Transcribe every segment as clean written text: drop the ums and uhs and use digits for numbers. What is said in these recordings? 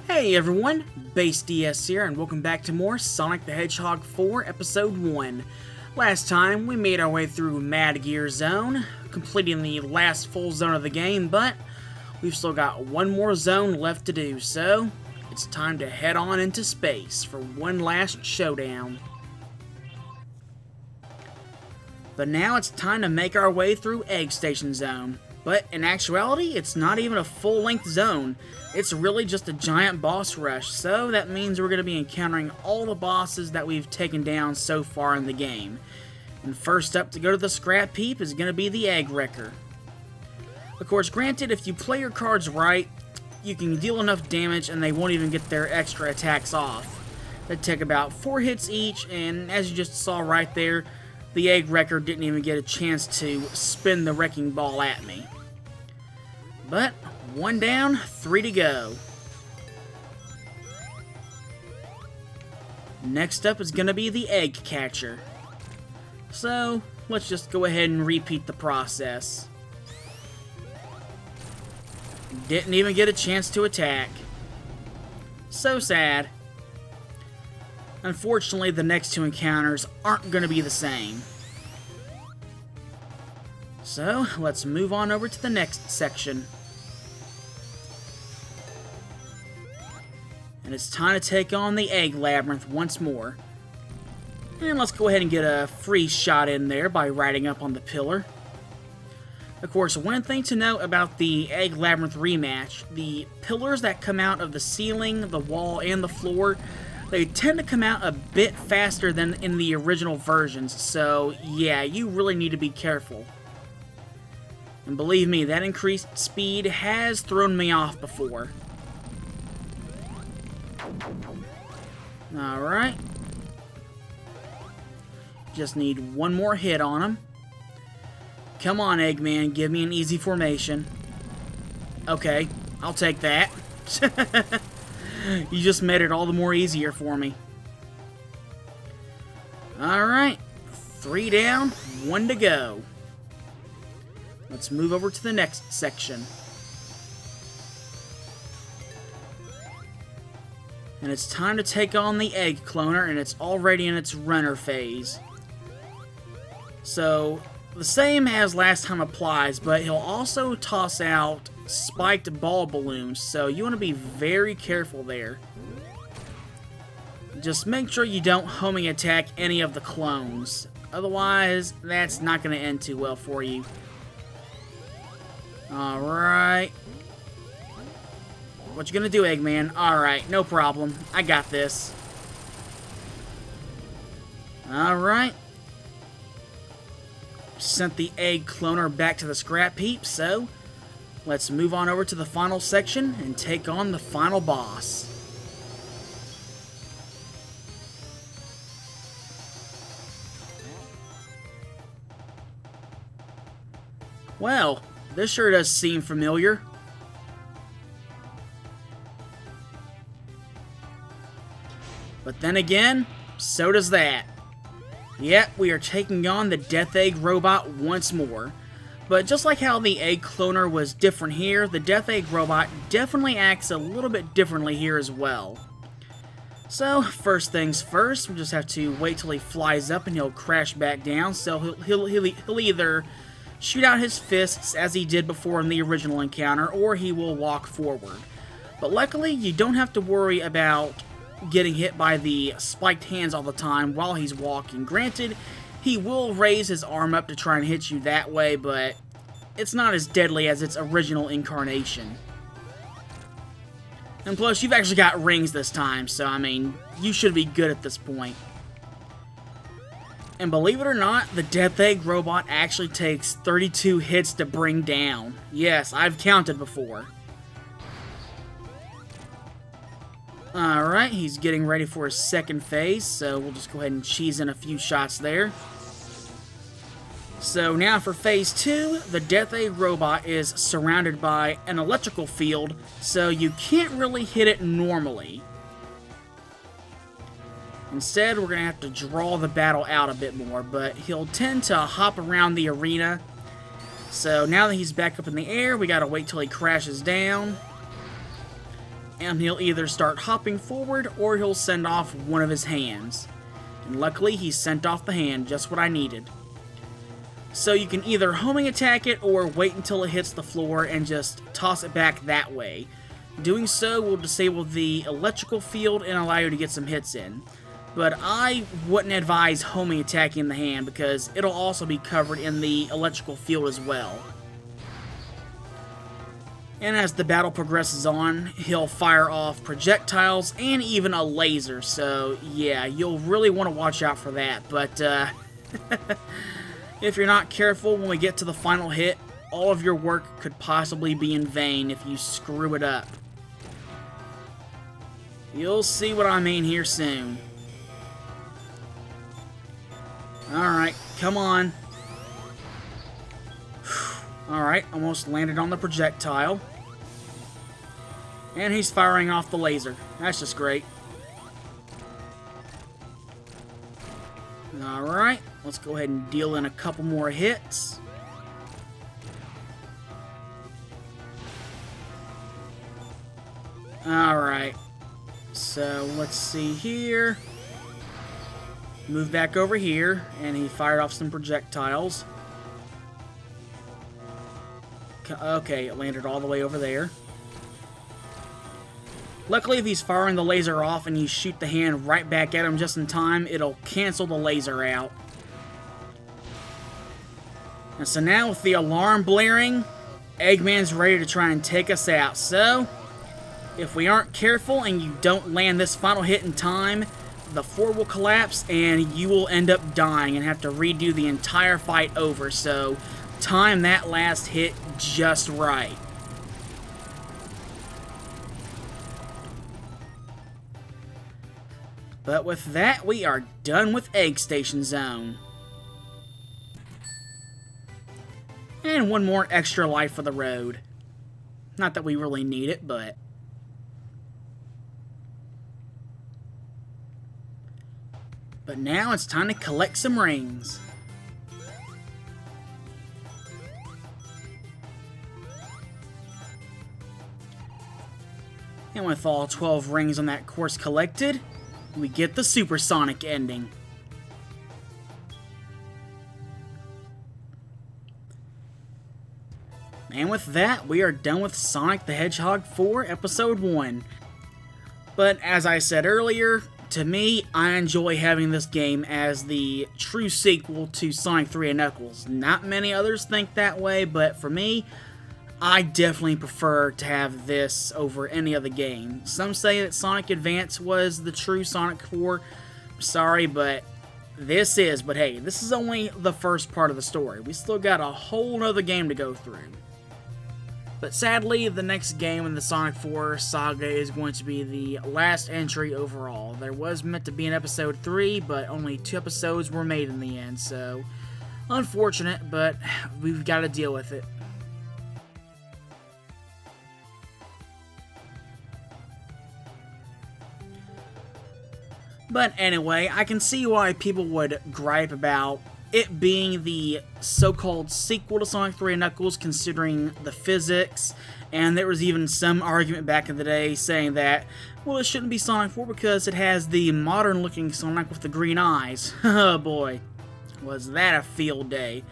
Hey everyone, Base DS here, and welcome back to more Sonic the Hedgehog 4 Episode 1. Last time, we made our way through Mad Gear Zone, completing the last full zone of the game, but we've still got one more zone left to do, so it's time to head on into space for one last showdown. But now it's time to make our way through Egg Station Zone. But in actuality, it's not even a full-length zone. It's really just a giant boss rush, so that means we're going to be encountering all the bosses that we've taken down so far in the game. And first up to go to the scrap heap is going to be the Egg Wrecker. Of course, granted, if you play your cards right, you can deal enough damage and they won't even get their extra attacks off. They take about 4 hits each, and as you just saw right there, the Egg Wrecker didn't even get a chance to spin the wrecking ball at me. But, 1 down, 3 to go. Next up is going to be the Egg Catcher. So, let's just go ahead and repeat the process. Didn't even get a chance to attack. So sad. Unfortunately, the next 2 encounters aren't going to be the same. So, let's move on over to the next section. And it's time to take on the Egg Labyrinth once more. And let's go ahead and get a free shot in there by riding up on the pillar. Of course, one thing to note about the Egg Labyrinth rematch, the pillars that come out of the ceiling, the wall, and the floor, they tend to come out a bit faster than in the original versions, so yeah, you really need to be careful. And believe me, that increased speed has thrown me off before. Alright. Just need one more hit on him. Come on, Eggman, give me an easy formation. Okay, I'll take that. You just made it all the more easier for me. Alright, 3 down, 1 to go. Let's move over to the next section. And it's time to take on the Egg Cloner, and it's already in its runner phase. So, the same as last time applies, but he'll also toss out spiked ball balloons, so you want to be very careful there. Just make sure you don't homing attack any of the clones. Otherwise, that's not going to end too well for you. Alright. What you gonna do, Eggman? Alright, no problem. I got this. Alright. Sent the Egg Cloner back to the scrap heap, so let's move on over to the final section and take on the final boss. Well, this sure does seem familiar. But then again, so does that. Yep, we are taking on the Death Egg Robot once more. But just like how the Egg Cloner was different here, the Death Egg Robot definitely acts a little bit differently here as well. So, first things first, we just have to wait till he flies up and he'll crash back down. So he'll either shoot out his fists as he did before in the original encounter, or he will walk forward. But luckily, you don't have to worry about getting hit by the spiked hands all the time while he's walking. Granted, he will raise his arm up to try and hit you that way, but it's not as deadly as its original incarnation. And plus, you've actually got rings this time, so I mean, you should be good at this point. And believe it or not, the Death Egg Robot actually takes 32 hits to bring down. Yes, I've counted before. Alright, he's getting ready for his second phase, so we'll just go ahead and cheese in a few shots there. So now for phase 2, the Death Egg Robot is surrounded by an electrical field, so you can't really hit it normally. Instead, we're going to have to draw the battle out a bit more, but he'll tend to hop around the arena. So now that he's back up in the air, we got to wait till he crashes down. and he'll either start hopping forward or he'll send off one of his hands. And luckily, he sent off the hand, just what I needed. So you can either homing attack it or wait until it hits the floor and just toss it back that way. Doing so will disable the electrical field and allow you to get some hits in. But I wouldn't advise homing attacking the hand because it'll also be covered in the electrical field as well. And as the battle progresses on, he'll fire off projectiles and even a laser, so yeah, you'll really want to watch out for that. But if you're not careful when we get to the final hit, all of your work could possibly be in vain if you screw it up. You'll see what I mean here soon. Alright, come on. Alright, almost landed on the projectile. And he's firing off the laser. That's just great. Alright, let's go ahead and deal in a couple more hits. Alright, so let's see here. Move back over here, and he fired off some projectiles. Okay, it landed all the way over there. Luckily, if he's firing the laser off and you shoot the hand right back at him just in time, it'll cancel the laser out. And so now with the alarm blaring, Eggman's ready to try and take us out. So, if we aren't careful and you don't land this final hit in time, the floor will collapse and you will end up dying and have to redo the entire fight over. So, time that last hit just right. But with that, we are done with Egg Station Zone. And one more extra life for the road. Not that we really need it, but... But now it's time to collect some rings. And with all 12 rings on that course collected, we get the supersonic ending. And with that, we are done with Sonic the Hedgehog 4 Episode 1. But as I said earlier, to me, I enjoy having this game as the true sequel to Sonic 3 and Knuckles. Not many others think that way, but for me, I definitely prefer to have this over any other game. Some say that Sonic Advance was the true Sonic 4. Sorry, but this is. But hey, this is only the first part of the story. We still got a whole nother game to go through. But sadly, the next game in the Sonic 4 saga is going to be the last entry overall. There was meant to be an Episode 3, but only 2 episodes were made in the end, so unfortunate, but we've got to deal with it. But anyway, I can see why people would gripe about it being the so-called sequel to Sonic 3 and Knuckles, considering the physics, and there was even some argument back in the day saying that, well, it shouldn't be Sonic 4 because it has the modern-looking Sonic with the green eyes. Oh boy, was that a field day.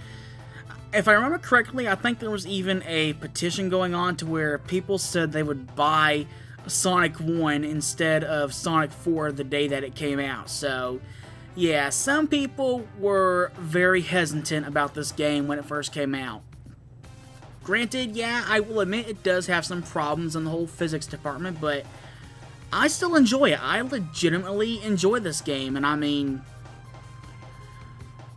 If I remember correctly, I think there was even a petition going on to where people said they would buy Sonic 1 instead of Sonic 4 the day that it came out, so yeah, some people were very hesitant about this game when it first came out. Granted, yeah, I will admit it does have some problems in the whole physics department, but I still enjoy it. I legitimately enjoy this game, and I mean,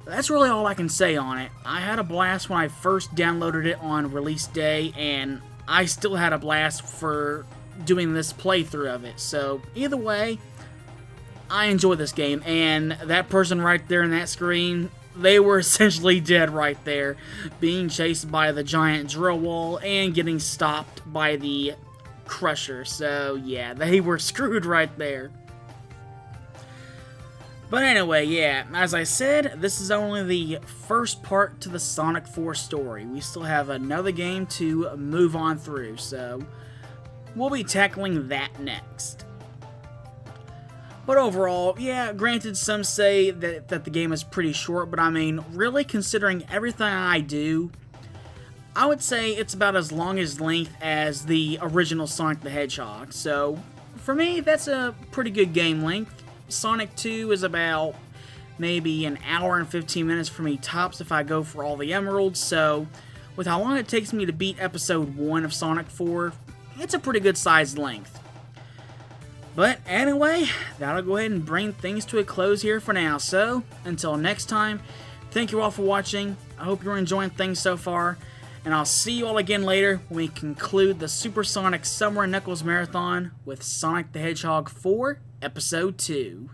that's really all I can say on it. I had a blast when I first downloaded it on release day, and I still had a blast for doing this playthrough of it. So, either way, I enjoy this game, and that person right there in that screen, they were essentially dead right there, being chased by the giant drill wall and getting stopped by the crusher. So yeah, they were screwed right there. But anyway, yeah, as I said, this is only the first part to the Sonic 4 story. We still have another game to move on through, so we'll be tackling that next. But overall, yeah, granted some say that the game is pretty short, but I mean, really considering everything I do, I would say it's about as long as length as the original Sonic the Hedgehog. So, for me, that's a pretty good game length. Sonic 2 is about maybe an hour and 15 minutes for me tops if I go for all the emeralds, so with how long it takes me to beat episode 1 of Sonic 4, it's a pretty good sized length. But anyway, that'll go ahead and bring things to a close here for now. So, until next time, thank you all for watching. I hope you're enjoying things so far. And I'll see you all again later when we conclude the Supersonic Summer Knuckles Marathon with Sonic the Hedgehog 4, Episode 2.